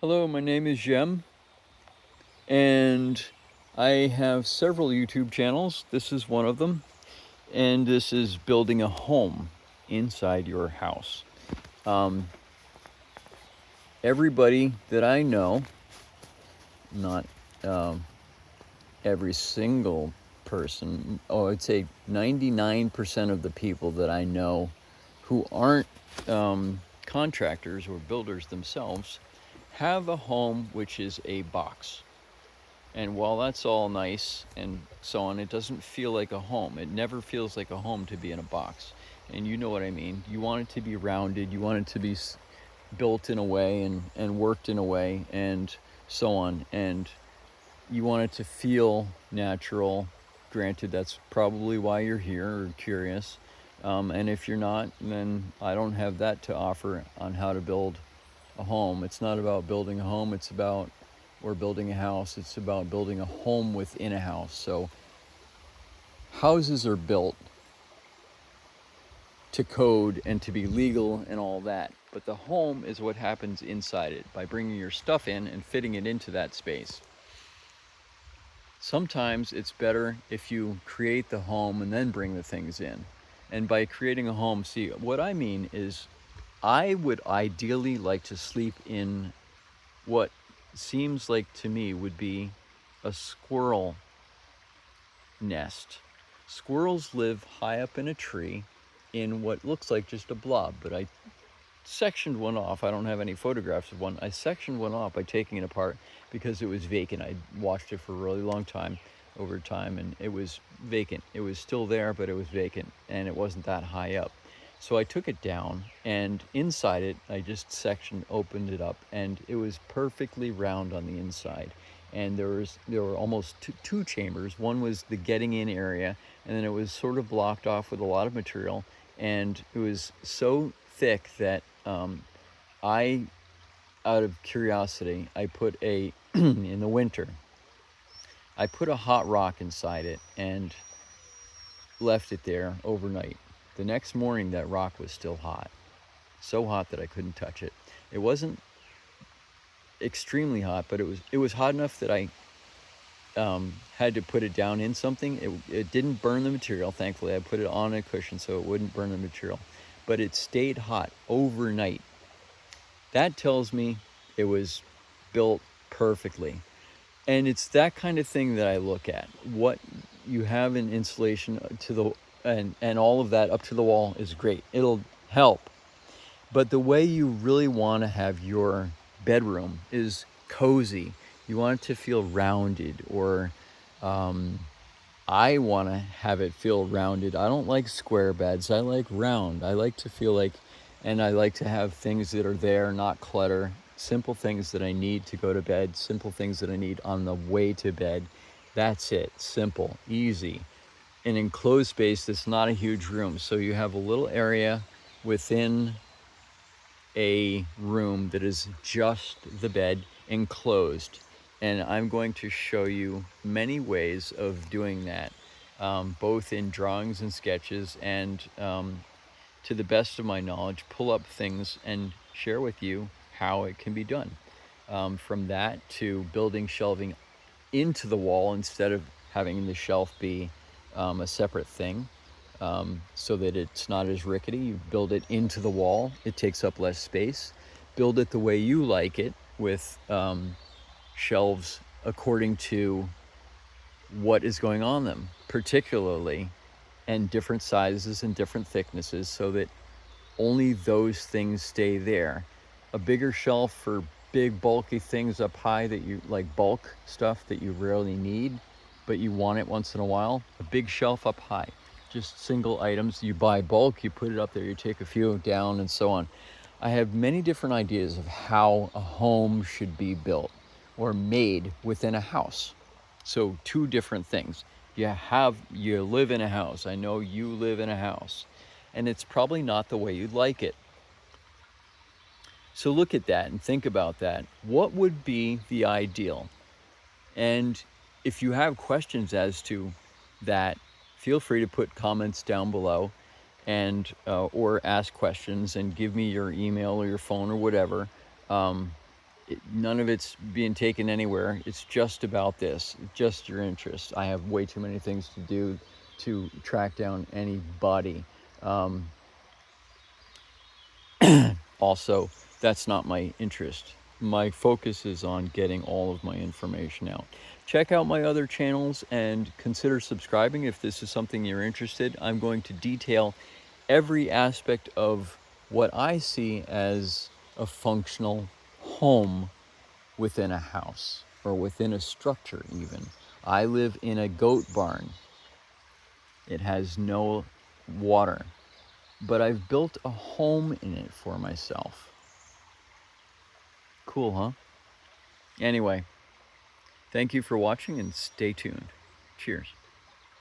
Hello, my name is Jem, and I have several YouTube channels. This is one of them, and this is building a home inside your house. Um, Everybody that I know, not um, every single person, I'd say 99% of the people that I know who aren't contractors or builders themselves have a home which is a box. And while that's all nice and so on, it doesn't feel like a home. It never feels like a home to be in a box. And you know what I mean. You want it to be rounded, you want it to be built in a way and worked in a way and so on. And you want it to feel natural. Granted, that's probably why you're here or curious. And if you're not, then I don't have that to offer on how to build a home. It's not about building a home, it's about, or building a house, it's about building a home within a house. So houses are built to code and to be legal and all that, but the home is what happens inside it by bringing your stuff in and fitting it into that space. Sometimes it's better if you create the home and then bring the things in. And by creating a home, see, what I mean is I would ideally like to sleep in what seems like to me would be a squirrel nest. Squirrels live high up in a tree in what looks like just a blob, but I sectioned one off. I don't have any photographs of one. I sectioned one off by taking it apart because it was vacant. I watched it for a really long time over time, and it was vacant. It was still there, but it was vacant, and it wasn't that high up. So I took it down, and inside it, I just opened it up, and it was perfectly round on the inside. And there were almost two chambers. One was the getting in area, and then it was sort of blocked off with a lot of material, and it was so thick that I, out of curiosity, I put a in the winter. I put a hot rock inside it and left it there overnight. The next morning, that rock was still hot, so hot that I couldn't touch it. It wasn't extremely hot, but it was hot enough that I had to put it down in something. It didn't burn the material. Thankfully, I put it on a cushion so it wouldn't burn the material, but it stayed hot overnight. That tells me it was built perfectly. And it's that kind of thing that I look at. What you have in insulation to the and all of that up to the wall is great. It'll help. But the way you really want to have your bedroom is cozy. You want it to feel rounded, or I want to have it feel rounded. I don't like square beds. I like round. I like to feel like, and I like to have things that are there, not clutter. Simple things that I need to go to bed, simple things that I need on the way to bed. That's it. Simple, easy. An enclosed space that's not a huge room. So you have a little area within a room that is just the bed enclosed. And I'm going to show you many ways of doing that, both in drawings and sketches, and to the best of my knowledge, pull up things and share with you how it can be done. From that to building shelving into the wall instead of having the shelf be a separate thing, so that it's not as rickety. You build it into the wall, it takes up less space. Build it the way you like it, with shelves according to what is going on them, particularly, and different sizes and different thicknesses, so that only those things stay there. A bigger shelf for big bulky things up high, that you like, bulk stuff that you rarely need but you want it once in a while. A big shelf up high, just single items. You buy bulk, you put it up there, you take a few down, and so on. I have many different ideas of how a home should be built or made within a house. So two different things. You live in a house. I know you live in a house, and it's probably not the way you'd like it. So look at that and think about that. What would be the ideal? And if you have questions as to that, feel free to put comments down below, and or ask questions and give me your email or your phone or whatever. None of it's being taken anywhere. It's just about this, just your interest. I have way too many things to do to track down anybody. Um, Also, that's not my interest. My focus is on getting all of my information out. Check out my other channels and consider subscribing if this is something you're interested. I'm going to detail every aspect of what I see as a functional home within a house or within a structure even. I live in a goat barn. It has no water, but I've built a home in it for myself. Cool, huh? Anyway, thank you for watching and stay tuned. Cheers.